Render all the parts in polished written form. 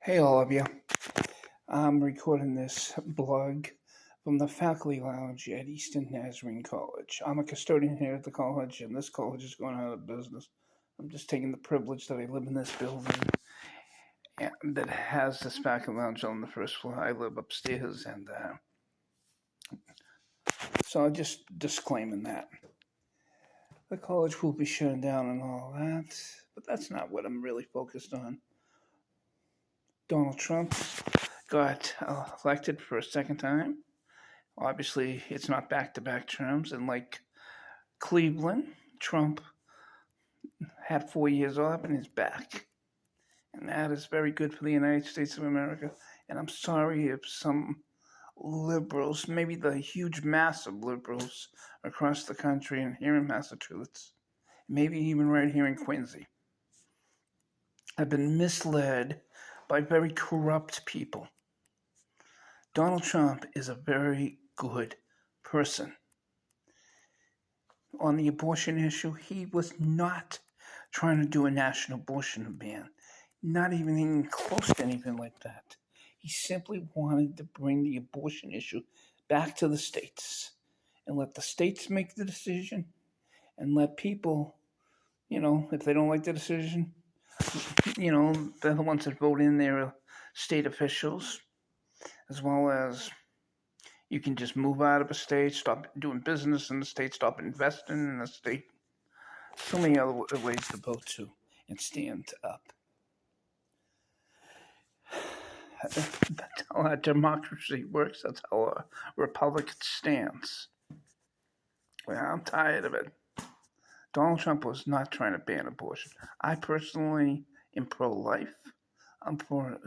Hey, all of you. I'm recording this blog from the faculty lounge at Eastern Nazarene College. I'm a custodian here at the college, and this college is going out of business. I'm just taking the privilege that I live in this building and that has this faculty lounge on the first floor. I live upstairs, and so I'm just disclaiming that. The college will be shutting down and all that, but that's not what I'm really focused on. Donald Trump got elected for a second time. Obviously, it's not back-to-back terms, and like Cleveland, Trump had 4 years off and is back. And that is very good for the United States of America. And I'm sorry if some liberals, maybe the huge mass of liberals across the country and here in Massachusetts, maybe even right here in Quincy, have been misled by very corrupt people. Donald Trump is a very good person. On the abortion issue, he was not trying to do a national abortion ban, not even close to anything like that. He simply wanted to bring the abortion issue back to the states and let the states make the decision and let people, if they don't like the decision, they're the ones that vote in their state officials, as well as you can just move out of a state, stop doing business in the state, stop investing in the state. So many other ways to vote to and stand up. That's how our democracy works. That's how a republic stands. Well, I'm tired of it. Donald Trump was not trying to ban abortion. I personally am pro-life. I'm for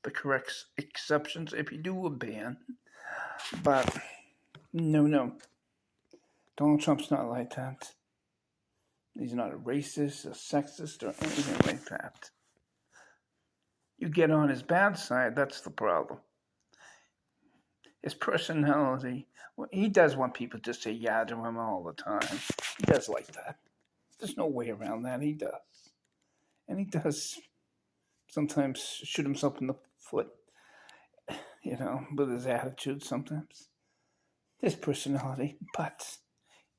the correct exceptions if you do a ban. But no. Donald Trump's not like that. He's not a racist, a sexist, or anything like that. You get on his bad side, that's the problem. His personality, he does want people to say yeah to him all the time. He does like that. There's no way around that. He does. And he does sometimes shoot himself in the foot, with his attitude sometimes. His personality, but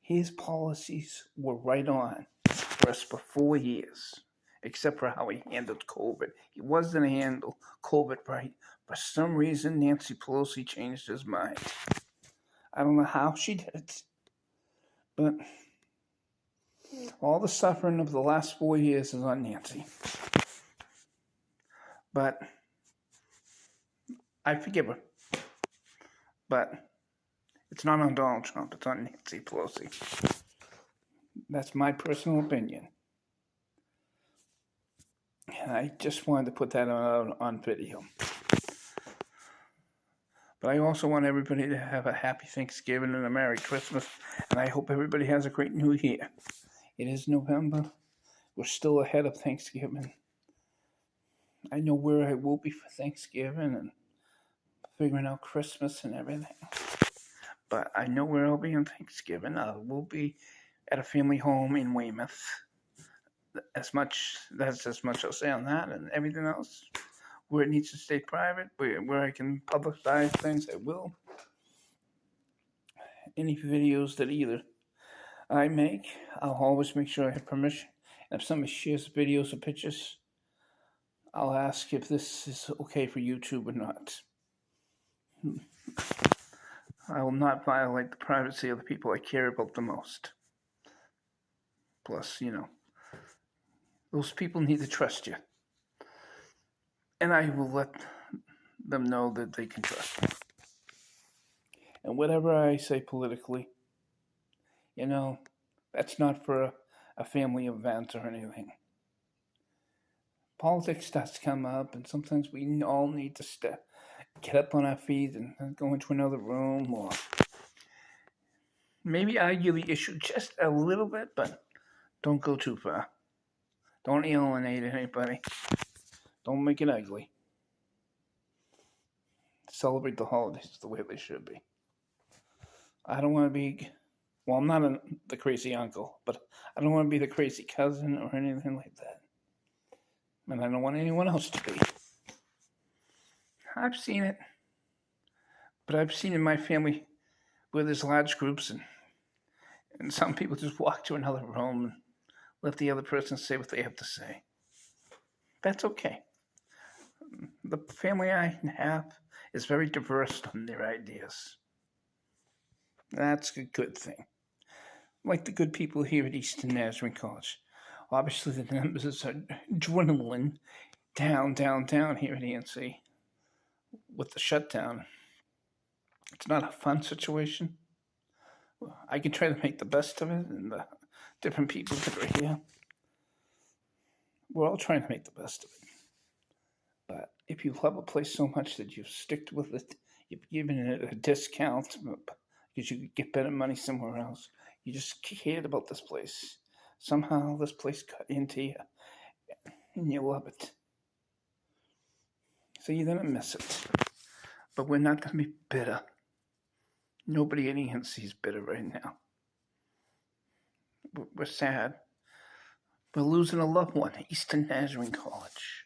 his policies were right on for us for 4 years, except for how he handled COVID. He wasn't handle COVID right. For some reason, Nancy Pelosi changed his mind. I don't know how she did it, but all the suffering of the last 4 years is on Nancy. But I forgive her. But it's not on Donald Trump, it's on Nancy Pelosi. That's my personal opinion. And I just wanted to put that on video. But I also want everybody to have a happy Thanksgiving and a Merry Christmas. And I hope everybody has a great New Year. It is November. We're still ahead of Thanksgiving. I know where I will be for Thanksgiving and figuring out Christmas and everything. But I know where I'll be on Thanksgiving. I will be at a family home in Weymouth. That's as much I'll say on that, and everything else, where it needs to stay private, where I can publicize things, I will. Any videos that either I make, I'll always make sure I have permission. And if somebody shares videos or pictures, I'll ask if this is okay for YouTube or not. I will not violate the privacy of the people I care about the most. Plus, those people need to trust you. And I will let them know that they can trust me. And whatever I say politically, that's not for a family event or anything. Politics does come up, and sometimes we all need to get up on our feet and go into another room, or maybe argue the issue just a little bit, but don't go too far. Don't alienate anybody. Don't make it ugly. Celebrate the holidays the way they should be. I don't want to be, I'm not the crazy uncle, but I don't want to be the crazy cousin or anything like that. And I don't want anyone else to be. I've seen it, but I've seen in my family where there's large groups and some people just walk to another room and let the other person say what they have to say. That's okay. The family I have is very diverse on their ideas. That's a good thing. Like the good people here at Eastern Nazarene College. Obviously, the numbers are dwindling down here at ENC with the shutdown. It's not a fun situation. I can try to make the best of it, and the different people that are here, we're all trying to make the best of it. But if you love a place so much that you've sticked with it, you've given it a discount because you could get better money somewhere else. You just cared about this place. Somehow this place got into you, and you love it. So you're going to miss it. But we're not going to be bitter. Nobody at ENC is bitter right now. We're sad. We're losing a loved one at Eastern Nazarene College.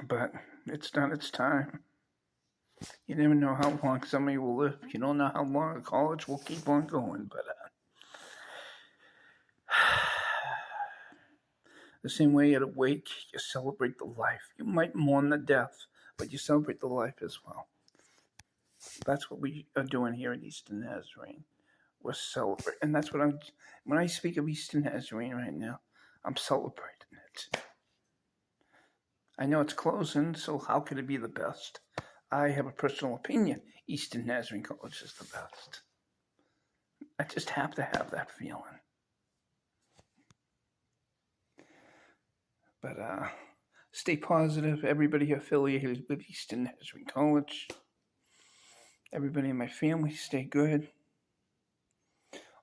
But it's done its time. You never know how long somebody will live. You don't know how long a college will keep on going. But the same way at a wake, you celebrate the life. You might mourn the death, but you celebrate the life as well. That's what we are doing here at Eastern Nazarene. We're celebrating. And that's what when I speak of Eastern Nazarene right now, I'm celebrating it. I know it's closing, so how could it be the best? I have a personal opinion. Eastern Nazarene College is the best. I just have to have that feeling. But stay positive. Everybody affiliated with Eastern Nazarene College. Everybody in my family, stay good.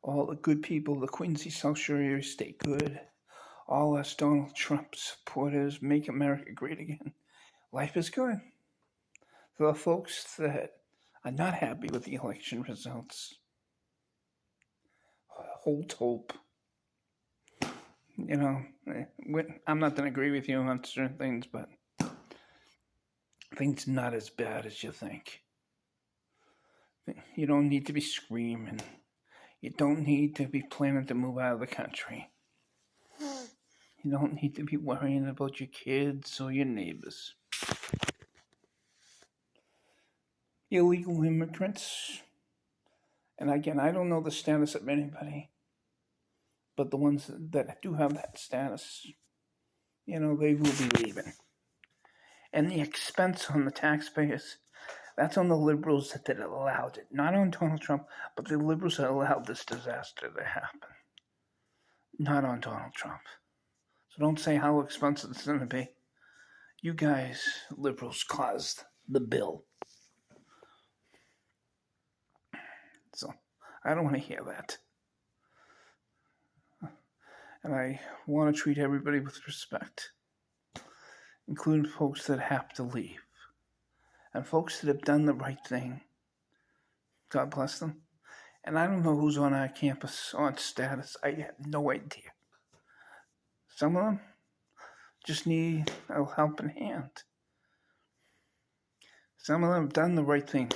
All the good people, the Quincy South Shore area, stay good. All us Donald Trump supporters, make America great again. Life is good. For the folks that are not happy with the election results, hold hope. You know, I'm not going to agree with you on certain things, but things not as bad as you think. You don't need to be screaming. You don't need to be planning to move out of the country. You don't need to be worrying about your kids or your neighbors. Illegal immigrants, and again, I don't know the status of anybody, but the ones that do have that status, they will be leaving. And the expense on the taxpayers, that's on the liberals that allowed it. Not on Donald Trump, but the liberals that allowed this disaster to happen. Not on Donald Trump. So don't say how expensive it's going to be. You guys, liberals, caused the bill. So I don't want to hear that. And I want to treat everybody with respect, including folks that have to leave. And folks that have done the right thing. God bless them. And I don't know who's on our campus on status. I have no idea. Some of them just need a helping hand. Some of them have done the right thing.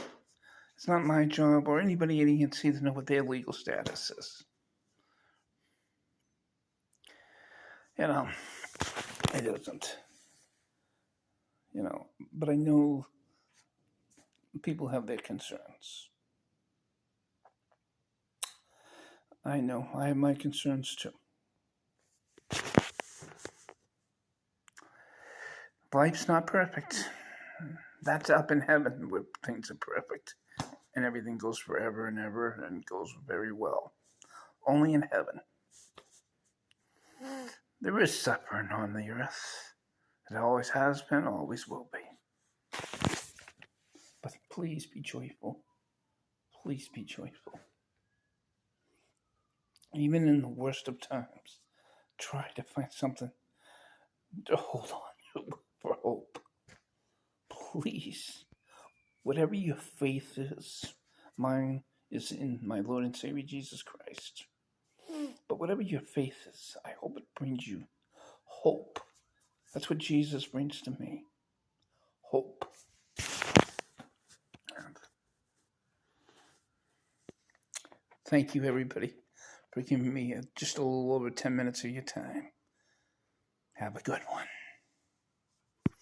It's not my job or anybody at ENC to know what their legal status is. It isn't. But I know people have their concerns. I know. I have my concerns too. Life's not perfect. That's up in heaven where things are perfect. And everything goes forever and ever and goes very well. Only in heaven. There is suffering on the earth. It always has been, always will be. But please be joyful. Please be joyful. Even in the worst of times, try to find something to hold on to for hope. Please. Whatever your faith is, mine is in my Lord and Savior Jesus Christ. But whatever your faith is, I hope it brings you hope. That's what Jesus brings to me. hope. And thank you, everybody, for giving me just a little over 10 minutes of your time. Have a good one.